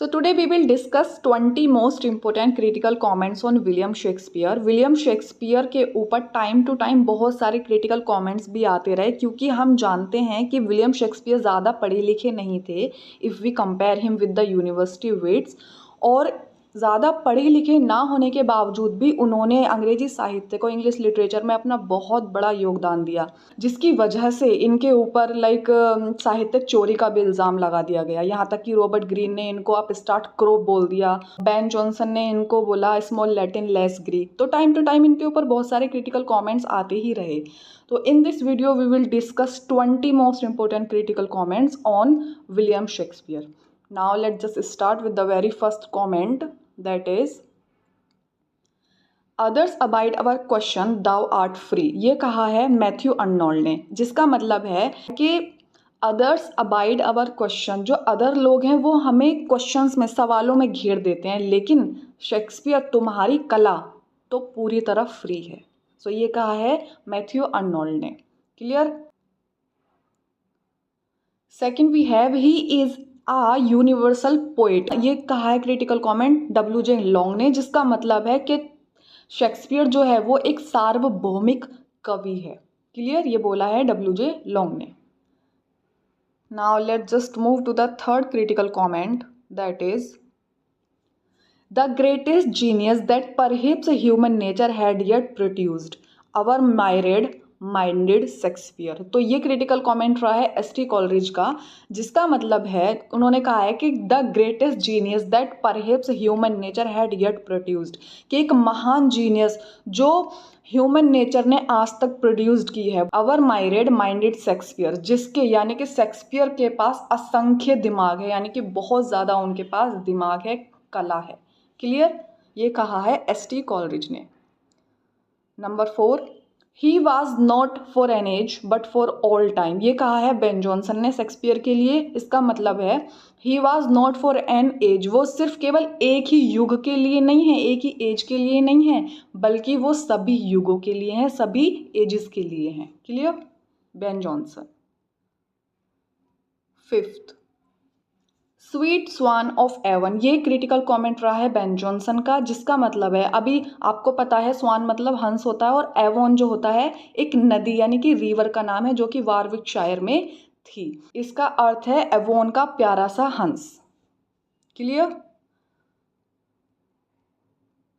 So today we will discuss 20 most important critical comments on William Shakespeare. William Shakespeare के ऊपर time to time बहुत सारे critical comments भी आते रहे, क्योंकि हम जानते हैं कि विलियम शेक्सपियर ज़्यादा पढ़े लिखे नहीं थे if we compare him with the university wits. और ज़्यादा पढ़े लिखे ना होने के बावजूद भी उन्होंने अंग्रेजी साहित्य को, इंग्लिश लिटरेचर में अपना बहुत बड़ा योगदान दिया, जिसकी वजह से इनके ऊपर साहित्यिक चोरी का भी इल्ज़ाम लगा दिया गया। यहाँ तक कि रॉबर्ट ग्रीन ने इनको आप स्टार्ट क्रो बोल दिया, बेन जॉनसन ने इनको बोला स्मॉल लैटिन लेस ग्रीक। तो टाइम टू टाइम इनके ऊपर बहुत सारे क्रिटिकल कॉमेंट्स आते ही रहे। तो in this video we will discuss 20 most important critical comments on William Shakespeare. Now let's just start with the very first comment, that is others abide our question thou art free। ये कहा है Matthew Arnold ने, जिसका मतलब है कि others abide our question, जो other लोग हैं वो हमें क्वेश्चंस में, सवालों में घेर देते हैं, लेकिन शेक्सपियर तुम्हारी कला तो पूरी तरह फ्री है। सो ये कहा है मैथ्यू अर्नोल्ड ने। Clear. Second we have he is a universal poet. ये कहा है क्रिटिकल कमेंट WJ लॉन्ग ने, जिसका मतलब है कि शेक्सपियर जो है वो एक सार्वभौमिक कवि है। क्लियर। ये बोला है WJ लॉन्ग ने। Now let's just move to the third critical comment, that is the greatest genius that perhaps human nature had yet produced our minded Shakespeare. तो ये क्रिटिकल कमेंट रहा है ST कॉलरिज का, जिसका मतलब है उन्होंने कहा है कि the greatest genius that perhaps human nature had yet produced, कि एक महान जीनियस जो ह्यूमन नेचर ने आज तक प्रोड्यूस्ड की है, अवर माइंडेड शेक्सपियर, जिसके यानी कि शेक्सपियर के पास असंख्य दिमाग है, यानी कि बहुत ज़्यादा उनके पास दिमाग है, कला है। क्लियर। ये कहा है ST कॉलरिज ने। Number 4, he was not for an age but for all time. ये कहा है बेन जॉनसन ने शेक्सपियर के लिए। इसका मतलब है he was not for an age, वो सिर्फ केवल एक ही युग के लिए नहीं है, एक ही एज के लिए नहीं है, बल्कि वो सभी युगों के लिए हैं, सभी एजेस के लिए हैं। Clear. Ben Jonson. Fifth, sweet swan of Avon. ये क्रिटिकल कमेंट रहा है बेन जॉनसन का, जिसका मतलब है, अभी आपको पता है स्वान मतलब हंस होता है, और एवन जो होता है एक नदी यानी कि रिवर का नाम है, जो कि वारविकशायर में थी। इसका अर्थ है एवोन का प्यारा सा हंस। Clear.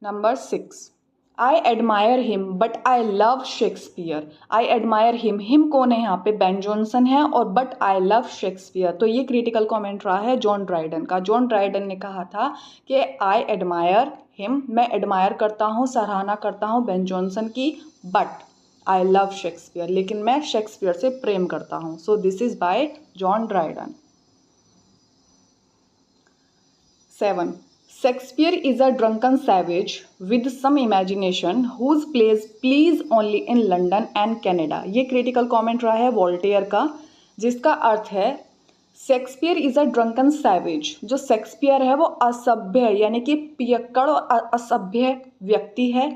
Number 6, I admire him but I love Shakespeare. I admire him, him कौन है यहाँ पे? बेन जॉनसन है, और बट आई लव शेक्सपियर, तो ये क्रिटिकल कमेंट रहा है जॉन ड्राइडन का। जॉन ड्राइडन ने कहा था कि आई एडमायर हिम, मैं एडमायर करता हूँ, सराहना करता हूँ बेन जॉनसन की, बट आई लव शेक्सपियर, लेकिन मैं शेक्सपियर से प्रेम करता हूँ। सो this is bye John Dryden. 7, Shakespeare is a drunken savage with some imagination whose plays please only in London and Canada। ये क्रिटिकल कमेंट रहा है वोल्टेयर का, जिसका अर्थ है Shakespeare is a drunken savage, जो शेक्सपियर है वो असभ्य यानी कि पियक्कड़ और असभ्य व्यक्ति है,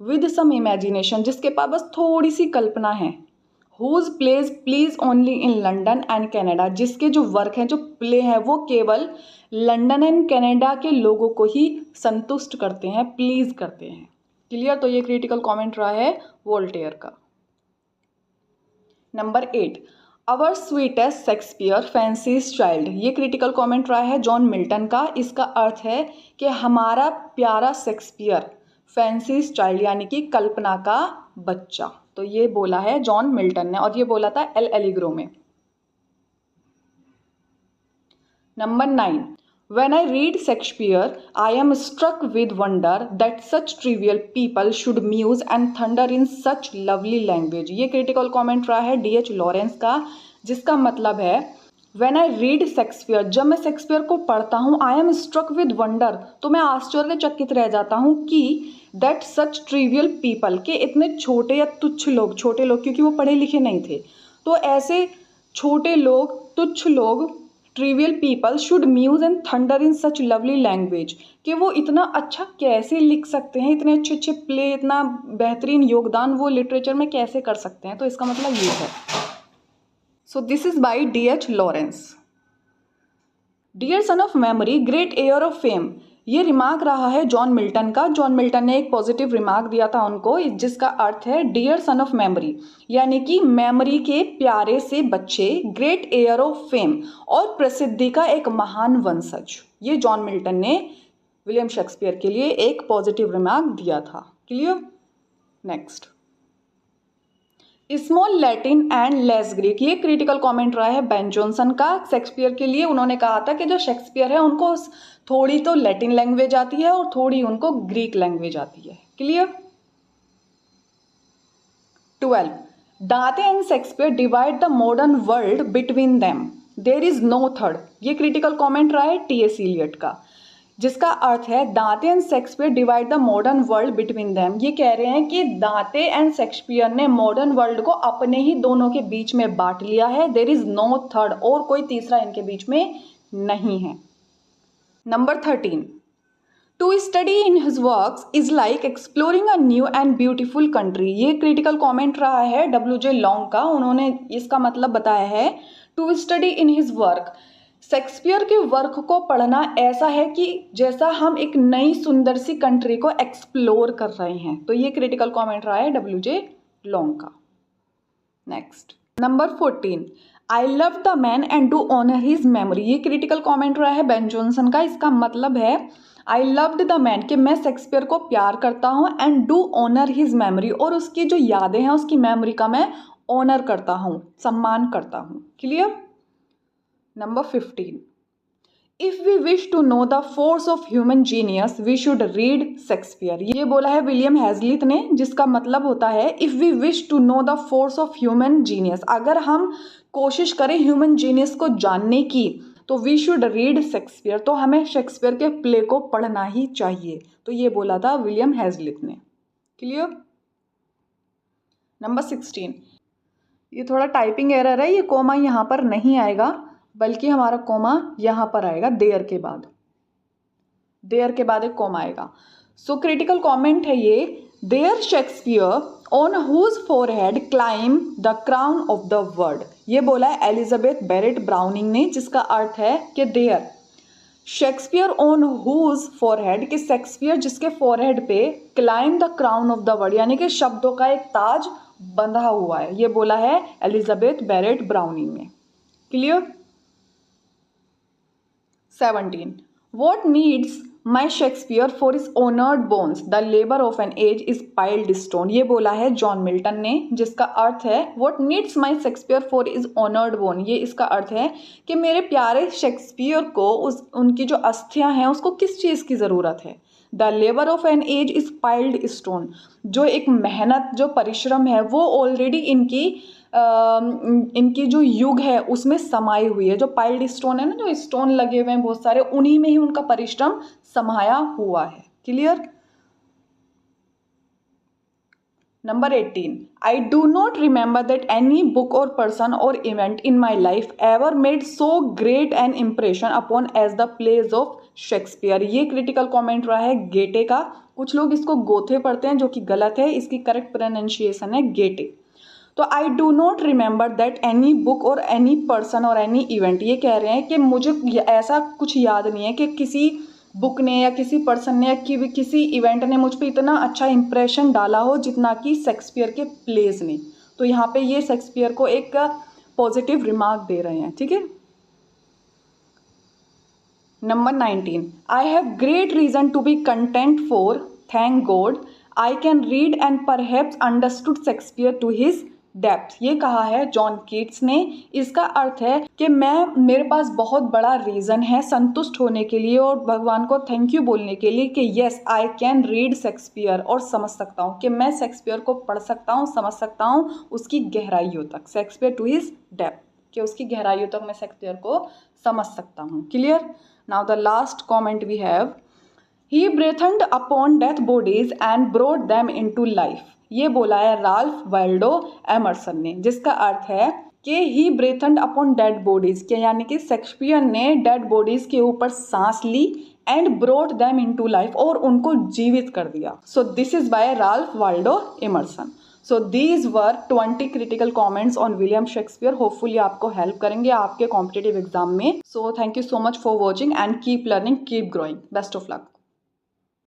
विद सम इमेजिनेशन, जिसके पास बस थोड़ी सी कल्पना है, whose plays please only in London and Canada, जिसके जो वर्क हैं, जो प्ले हैं, वो केवल लंदन एंड कनाडा के लोगों को ही संतुष्ट करते हैं, प्लीज करते हैं। क्लियर। तो ये क्रिटिकल कमेंट रहा है वोल्टेयर का। नंबर 8, अवर स्वीटेस्ट शेक्सपियर फैंसीज चाइल्ड। ये क्रिटिकल कमेंट रहा है जॉन मिल्टन का। इसका अर्थ है कि हमारा प्यारा शेक्सपियर फैंसीज चाइल्ड यानी कि कल्पना का बच्चा। तो ये बोला है जॉन मिल्टन ने, और ये बोला था एल एलिग्रो में। Number 9, when I read Shakespeare, I am struck with wonder that such trivial people should muse and thunder in such lovely language। ये क्रिटिकल कमेंट रहा है DH लॉरेंस का, जिसका मतलब है When I read Shakespeare, जब मैं शेक्सपियर को पढ़ता हूँ, I am struck with wonder, तो मैं आश्चर्यचकित रह जाता हूँ कि that such trivial people, के इतने छोटे या तुच्छ लोग, छोटे लोग क्योंकि वो पढ़े लिखे नहीं थे, तो ऐसे छोटे लोग, तुच्छ लोग, trivial people should muse and thunder in such lovely language, कि वो इतना अच्छा कैसे लिख सकते हैं, इतने अच्छे अच्छे प्ले, इतना बेहतरीन योगदान वो लिटरेचर में कैसे कर सकते हैं। तो इसका मतलब ये है। So this is by DH Lawrence. Dear son of memory great heir of fame, ये रिमार्क रहा है जॉन मिल्टन का। जॉन मिल्टन ने एक पॉजिटिव रिमार्क दिया था उनको, जिसका अर्थ है डियर सन ऑफ मेमोरी, यानी कि मेमोरी के प्यारे से बच्चे, ग्रेट एयर ऑफ फेम और प्रसिद्धि का एक महान वंशज। ये जॉन मिल्टन ने विलियम शेक्सपियर के लिए एक पॉजिटिव रिमार्क दिया था। Clear. Next, small Latin and less Greek, ये क्रिटिकल कमेंट रहा है बेन जॉनसन का शेक्सपियर के लिए। उन्होंने कहा था कि जो शेक्सपियर है उनको थोड़ी तो लैटिन लैंग्वेज आती है और थोड़ी उनको ग्रीक लैंग्वेज आती है। Clear. 12, Dante and Shakespeare divide the modern world between them, there is no third, ये क्रिटिकल कमेंट रहा है टी.एस. इलियट का, जिसका अर्थ है Dante and Shakespeare divide the modern world between them. ये कह रहे हैं कि दांते एंड शेक्सपियर ने मॉडर्न वर्ल्ड को अपने ही दोनों के बीच में बांट लिया है। देयर इज नो थर्ड, और कोई तीसरा इनके बीच में नहीं है। Number 13, to study in his works is like exploring a new and beautiful country, ये क्रिटिकल कमेंट रहा है W.J. लॉन्ग का। उन्होंने इसका मतलब बताया है to study in his work, Shakespeare के वर्क को पढ़ना ऐसा है कि जैसा हम एक नई सुंदर सी कंट्री को एक्सप्लोर कर रहे हैं। तो ये क्रिटिकल कमेंट रहा है W.J. लॉन्ग का। Next, number 14, I love the man and do honour his memory, ये क्रिटिकल कमेंट रहा है बेन जॉनसन का। इसका मतलब है आई लव्ड द मैन, कि मैं शेक्सपियर को प्यार करता हूँ, and do honour his memory, और उसकी जो यादें हैं उसकी मेमोरी का मैं ऑनर करता हूँ, सम्मान करता हूँ। Clear. Number 15, if we wish to know the force of human genius we should read Shakespeare, ये बोला है विलियम हेजलिथ ने, जिसका मतलब होता है if we wish to know the force of human genius, अगर हम कोशिश करें ह्यूमन जीनियस को जानने की तो वी शुड रीड शेक्सपियर, तो हमें शेक्सपियर के प्ले को पढ़ना ही चाहिए। तो ये बोला था विलियम हेजलिथ ने। क्लियर। नंबर 16, ये थोड़ा टाइपिंग एरर है, ये कोमा यहाँ पर नहीं आएगा, बल्कि हमारा कोमा यहाँ पर आएगा देयर के बाद, देयर के बाद एक कोमा आएगा। सो क्रिटिकल कमेंट है ये, there Shakespeare on whose forehead climb the crown of the world, ये बोला है एलिजाबेथ बैरेट ब्राउनिंग ने, जिसका अर्थ है कि there Shakespeare on whose forehead, कि शेक्सपियर जिसके फोरहेड पे climb the crown of the world, यानी कि शब्दों का एक ताज बंधा हुआ है, ये बोला है एलिजाबेथ बैरेट ब्राउनिंग ने। Clear. 17, what needs my Shakespeare for his honored bones, the labor of an age is piled stone, ये बोला है जॉन मिल्टन ने, जिसका अर्थ है what needs my Shakespeare for his honored bone, ये इसका अर्थ है कि मेरे प्यारे शेक्सपियर को उनकी जो अस्थियां हैं उसको किस चीज़ की ज़रूरत है। The labour of an age is piled stone, जो एक मेहनत, जो परिश्रम है वो ऑलरेडी इनकी जो युग है उसमें समाई हुई है। जो पाइल्ड स्टोन है ना, जो स्टोन लगे हुए हैं बहुत सारे, उन्हीं में ही उनका परिश्रम समाया हुआ है। Clear. Number 18, I do not remember that any book or person or event in my life ever made so great an impression upon as the plays of Shakespeare, ये क्रिटिकल कमेंट रहा है गेटे का। कुछ लोग इसको गोथे पढ़ते हैं, जो कि गलत है, इसकी करेक्ट प्रोनाउंसिएशन है गेटे। तो आई do not remember that any book और एनी पर्सन और एनी इवेंट, ये कह रहे हैं कि मुझे ऐसा कुछ याद नहीं है कि किसी बुक ने या किसी पर्सन ने या किसी इवेंट ने मुझ पर इतना अच्छा इंप्रेशन डाला हो जितना कि शेक्सपियर के प्लेज ने। तो यहाँ पे ये शेक्सपियर को एक पॉजिटिव रिमार्क दे रहे हैं। ठीक है। नंबर 19, I have great reason to be content for thank God I can read and perhaps understood Shakespeare to his depth, ये कहा है जॉन कीट्स ने। इसका अर्थ है कि मेरे पास बहुत बड़ा रीज़न है संतुष्ट होने के लिए और भगवान को थैंक यू बोलने के लिए कि yes I can read Shakespeare, और समझ सकता हूँ कि मैं शेक्सपियर को पढ़ सकता हूँ, समझ सकता हूँ उसकी गहराइयों तक, शेक्सपियर टू हिज डेप्थ, कि उसकी गहराइयों तक मैं शेक्सपियर को समझ सकता हूँ। Clear. Now the last comment we have, he breathed upon death bodies and brought them into life, ये बोला है राल्फ वाल्डो एमर्सन ने, जिसका अर्थ है कि ही ब्रेथन्ड अपॉन डेड बॉडीज, के यानी कि शेक्सपियर ने डेड बॉडीज के ऊपर सांस ली, and brought them into life, और उनको जीवित कर दिया। So this is by Ralph Waldo Emerson. So these were 20 critical comments on William Shakespeare. Hopefully आपको हेल्प करेंगे आपके कॉम्पिटेटिव एग्जाम में। So thank you so much for watching and keep learning, keep growing. Best of luck.